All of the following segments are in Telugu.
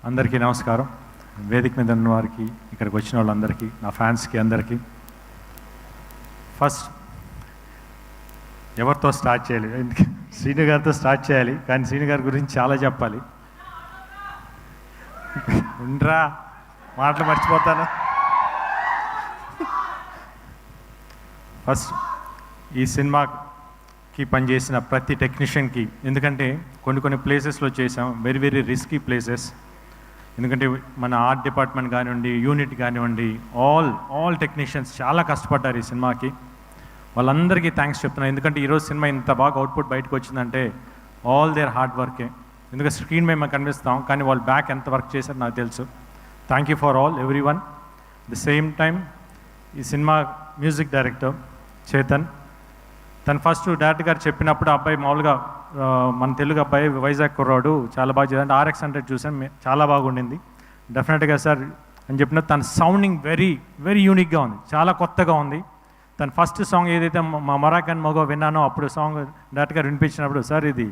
అందరికీ నమస్కారం. వేదిక మీద ఉన్న వారికి, ఇక్కడికి వచ్చిన వాళ్ళందరికీ, నా ఫ్యాన్స్కి అందరికీ. ఫస్ట్ ఎవరితో స్టార్ట్ చేయాలి? శ్రీను గారితో స్టార్ట్ చేయాలి, కానీ శ్రీను గారి గురించి చాలా చెప్పాలి. ఉండరా, మాటలు మర్చిపోతాను. ఫస్ట్ ఈ సినిమాకి పనిచేసిన ప్రతి టెక్నీషియన్కి, ఎందుకంటే కొన్ని ప్లేసెస్లో చేసాం, వెరీ వెరీ రిస్కీ ప్లేసెస్. ఎందుకంటే మన ఆర్ట్ డిపార్ట్మెంట్ కానివ్వండి, యూనిట్ కానివ్వండి, ఆల్ టెక్నీషియన్స్ చాలా కష్టపడ్డారు ఈ సినిమాకి. వాళ్ళందరికీ థ్యాంక్స్ చెప్తున్నాను. ఎందుకంటే ఈరోజు సినిమా ఇంత బాగా అవుట్పుట్ బయటకు వచ్చిందంటే ఆల్ దేర్ హార్డ్ వర్కే. ఎందుకంటే స్క్రీన్ మేము కనిపిస్తాం, కానీ వాళ్ళు బ్యాక్ ఎంత వర్క్ చేశారో నాకు తెలుసు. Thank you for all every one. The same time ఈ సినిమా మ్యూజిక్ డైరెక్టర్ చేతన్, తను ఫస్ట్ డైరెక్టర్ గారు చెప్పినప్పుడు అబ్బాయి మామూలుగా మన తెలుగు అబ్బాయి, వైజాగ్ కుర్రాడు, చాలా బాగా చేయాలంటే RX 100 చూసాను, చాలా బాగుండింది. డెఫినెట్గా సార్ అని చెప్పిన తన సౌండింగ్ వెరీ వెరీ యూనిక్గా ఉంది, చాలా కొత్తగా ఉంది. తన ఫస్ట్ సాంగ్ ఏదైతే మా మరాకన్ మగో విన్నానో, అప్పుడు సాంగ్ డైరెక్ట్ గారు వినిపించినప్పుడు, సార్ ఇది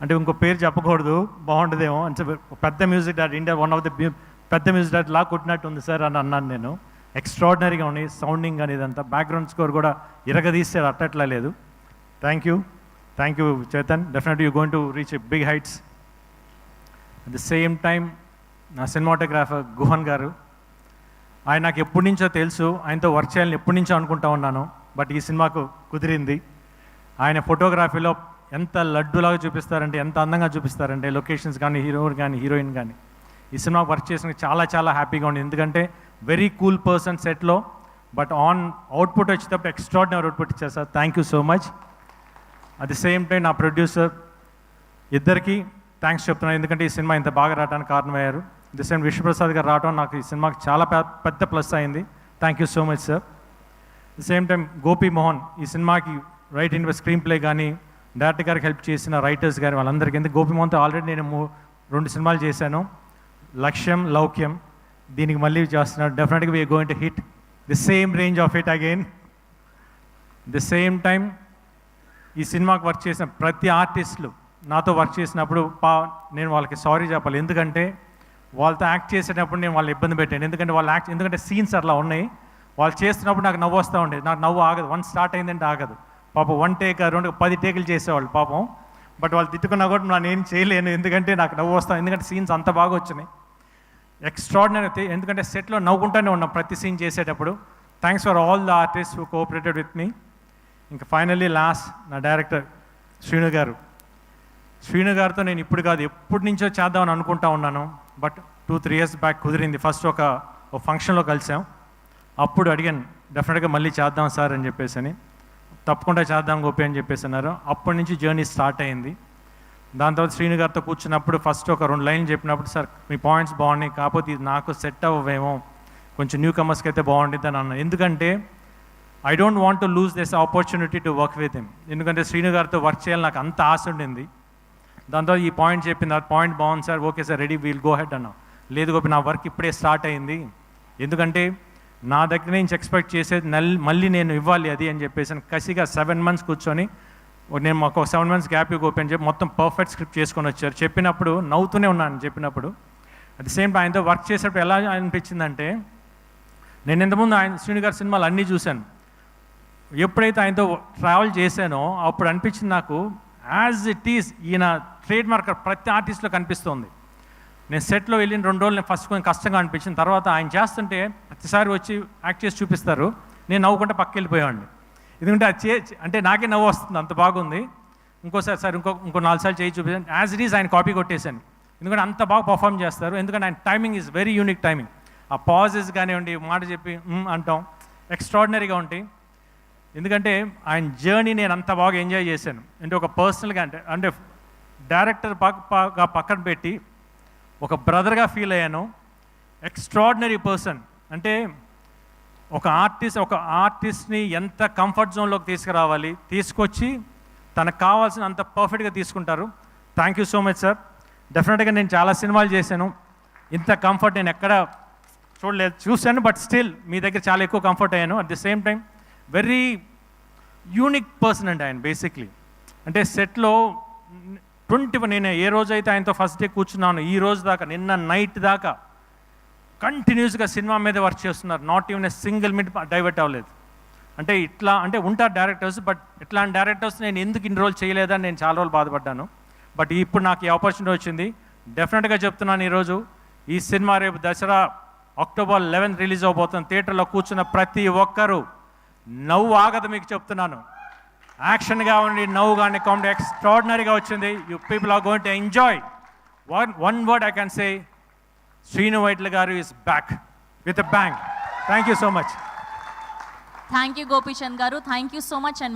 అంటే ఇంకో పేరు చెప్పకూడదు, బాగుంటుందేమో అని పెద్ద music director, India one of the పెద్ద మ్యూజిక్ డైరెక్టర్ లా కొట్టినట్టు ఉంది సార్ అని అన్నాను నేను. ఎక్స్ట్రాడినరీగా ఉంది సౌండింగ్ అనేది, అంతా బ్యాక్గ్రౌండ్ స్కోర్ కూడా ఇరగదీస్తే అట్టట్లా లేదు. Thank you Chetan. Definitely you going to reach big heights. At the same time నా సినిమాటోగ్రాఫర్ గుహన్ గారు, ఆయన నాకు ఎప్పటి నుంచో తెలుసు, ఆయనతో వర్క్ చేయాలని ఎప్పటి నుంచో అనుకుంటా ఉన్నాను. బట్ ఈ సినిమాకు కుదిరింది. ఆయన ఫోటోగ్రఫీలో ఎంత లడ్డులాగా చూపిస్తారంటే, ఎంత అందంగా చూపిస్తారంటే, లొకేషన్స్ కానీ, హీరో కానీ, హీరోయిన్ కానీ. ఈ సినిమాకి వర్క్ చేసిన చాలా హ్యాపీగా ఉంది. ఎందుకంటే వెరీ కూల్ పర్సన్ సెట్లో, బట్ అవుట్పుట్ వచ్చేటప్పుడు ఎక్స్ట్రాడినరీ అవుట్పుట్ ఇచ్చారు sir. Thank you so much. At the same time నా ప్రొడ్యూసర్ ఇద్దరికి థ్యాంక్స్ చెప్తున్నాను, ఎందుకంటే ఈ సినిమా ఇంత బాగా రావడానికి కారణమయ్యారు. ది సేమ్ విశ్వప్రసాద్ గారు రావడం నాకు ఈ సినిమాకి చాలా పెద్ద ప్లస్ అయింది. Thank you so much sir. The same time Gopi Mohan, ఈ సినిమాకి రైట్ ఇన్ స్క్రీన్ ప్లే కానీ, డైరెక్టర్ గారికి హెల్ప్ చేసిన రైటర్స్ కానీ, వాళ్ళందరికీ. ఎందుకు గోపి మోహన్తో ఆల్రెడీ నేను 2 సినిమాలు చేశాను, లక్ష్యం, లౌక్యం. దీనికి మళ్ళీ చేస్తున్నాడు. డెఫినెట్గా we're going to hit the same range of it again. The same time ఈ సినిమాకి వర్క్ చేసిన ప్రతి ఆర్టిస్టులు నాతో వర్క్ చేసినప్పుడు నేను వాళ్ళకి సారీ చెప్పాలి. ఎందుకంటే వాళ్ళతో యాక్ట్ చేసేటప్పుడు నేను వాళ్ళని ఇబ్బంది పెట్టాను. ఎందుకంటే సీన్స్ అట్లా ఉన్నాయి. వాళ్ళు చేస్తున్నప్పుడు నాకు నవ్వు వస్తూ ఉండేది. నాకు నవ్వు ఆగదు, 1 స్టార్ట్ అయిందంటే ఆగదు. పాపం 1 టేక్ 2 10 టేకులు చేసేవాళ్ళు పాపం. బట్ వాళ్ళు తిట్టుకున్నా కూడా నేను చేయలేను, ఎందుకంటే నాకు నవ్వు వస్తాను. ఎందుకంటే సీన్స్ అంత బాగా వచ్చినాయి, ఎక్స్ట్రాడినరీ. ఎందుకంటే సెట్లో నవ్వుకుంటూనే ఉన్నాం ప్రతి సీన్ చేసేటప్పుడు. Thanks for all the artist who cooperated with me. ఇంకా ఫైనల్లీ లాస్ట్ నా డైరెక్టర్ శ్రీను గారితో నేను ఇప్పుడు కాదు, ఎప్పటి నుంచో చేద్దామని అనుకుంటా ఉన్నాను. బట్ 2-3 ఇయర్స్ బ్యాక్ కుదిరింది. ఫస్ట్ ఒక ఫంక్షన్లో కలిసాం, అప్పుడు అడిగాను డెఫినెట్గా మళ్ళీ చేద్దాం సార్ అని చెప్పేసి అని. తప్పకుండా చేద్దాం గోపి అని చెప్పేసి అన్నారు. అప్పటి నుంచి జర్నీ స్టార్ట్ అయింది. దాని తర్వాత శ్రీను గారితో కూర్చున్నప్పుడు ఫస్ట్ ఒక 2 లైన్లు చెప్పినప్పుడు, సార్ మీ పాయింట్స్ బాగున్నాయి, కాకపోతే ఇది నాకు సెట్ అవ్వేమో, కొంచెం న్యూ కమర్స్కి అయితే బాగుంటుంది అని అన్నాను. ఎందుకంటే I don't want to lose this opportunity to work with him. ఎందుకంటే శ్రీను గారితో వర్క్ చేయాలని నాకు అంత ఆశ ఉండింది. దాంతో ఈ పాయింట్ చెప్పింది, ఆ పాయింట్ బాగుంది sir, okay sir, ready, we'll go head అన్నా. లేదు గోపి, నా వర్క్ ఇప్పుడే స్టార్ట్ అయింది, ఎందుకంటే నా దగ్గర నుంచి ఎక్స్పెక్ట్ చేసేది మళ్ళీ నేను ఇవ్వాలి అది అని చెప్పేసి కసిగా 7 months కూర్చొని, నేను మాకు 7 months గ్యాప్ గోపి అని చెప్పి మొత్తం పర్ఫెక్ట్ స్క్రిప్ట్ చేసుకొని వచ్చారు. చెప్పినప్పుడు నవ్వుతూనే ఉన్నాను చెప్పినప్పుడు. అట్ ది సేమ్ టైం ఆయనతో వర్క్ చేసేటప్పుడు ఎలా అనిపించిందంటే, నేను ఇంతకుముందు శ్రీను గారి సినిమాలు అన్నీ చూశాను. ఎప్పుడైతే ఆయనతో ట్రావెల్ చేశానో అప్పుడు అనిపించింది నాకు, యాజ్ ఇట్ ఈస్ ఈయన ట్రేడ్ మార్క్ ప్రతి ఆర్టిస్ట్లో కనిపిస్తుంది. నేను సెట్లో వెళ్ళిన 2 రోజులు నేను ఫస్ట్ కొంచెం కష్టంగా అనిపించిన తర్వాత ఆయన చేస్తుంటే ప్రతిసారి వచ్చి యాక్ట్ చేసి చూపిస్తారు, నేను నవ్వుకుంటే పక్కకి వెళ్ళిపోయేవాడిని. ఎందుకంటే అది అంటే నాకే నవ్వు వస్తుంది, అంత బాగుంది. ఇంకో 4 సార్లు చేయి చూపించాను. యాజ్ ఇట్ ఈస్ ఆయన కాపీ కొట్టేశాను, ఎందుకంటే అంత బాగా పర్ఫామ్ చేస్తారు. ఎందుకంటే ఆయన timing is very unique timing. ఆ పాజెస్ కానివ్వండి, మాట చెప్పి అంటాం, ఎక్స్ట్రాడినరీగా ఉంటాయి. ఎందుకంటే ఆయన జర్నీ నేను అంత బాగా ఎంజాయ్ చేశాను. అంటే ఒక పర్సనల్గా అంటే డైరెక్టర్ పక్కన పెట్టి ఒక బ్రదర్గా ఫీల్ అయ్యాను. Extraordinary person. అంటే ఒక ఆర్టిస్ట్ని ఎంత కంఫర్ట్ జోన్లోకి తీసుకురావాలి, తీసుకొచ్చి తనకు కావాల్సిన అంత పర్ఫెక్ట్గా తీసుకుంటారు. Thank you so much sir. డెఫినెట్గా నేను చాలా సినిమాలు చేశాను, ఇంత కంఫర్ట్ నేను ఎక్కడ చూశాను, బట్ స్టిల్ మీ దగ్గర చాలా ఎక్కువ కంఫర్ట్ అయ్యాను. At the same time very unique person అండి ఆయన. బేసిక్లీ అంటే సెట్లో నేను ఏ రోజైతే ఆయనతో ఫస్ట్ డే కూర్చున్నాను ఈ రోజు దాకా, నిన్న నైట్ దాకా కంటిన్యూస్గా సినిమా మీద వర్క్ చేస్తున్నారు. Not even a single minute divert అవ్వలేదు. అంటే ఇట్లా అంటే ఉంటారు డైరెక్టర్స్, బట్ ఇట్లాంటి డైరెక్టర్స్ నేను ఎందుకు ఇన్ని రోజులు చేయలేదని నేను చాలా రోజులు బాధపడ్డాను. బట్ ఇప్పుడు నాకు ఈ ఆపర్చునిటీ వచ్చింది. డెఫినెట్గా చెప్తున్నాను, ఈరోజు ఈ సినిమా రేపు దసరా అక్టోబర్ 11 రిలీజ్ అవబోతుంది. థియేటర్లో కూర్చున్న ప్రతి ఒక్కరూ నవ్వు ఆగదు, మీకు చెప్తున్నాను. యాక్షన్ కావండి, నవ్వు కానీ, కామెడీ ఎక్స్ట్రాడినరీగా వచ్చింది. You people are going to enjoy. One word I can say, Srinu Vaitla garu is back with a bang. Thank you so much. Thank you Gopichand garu, thank you so much. And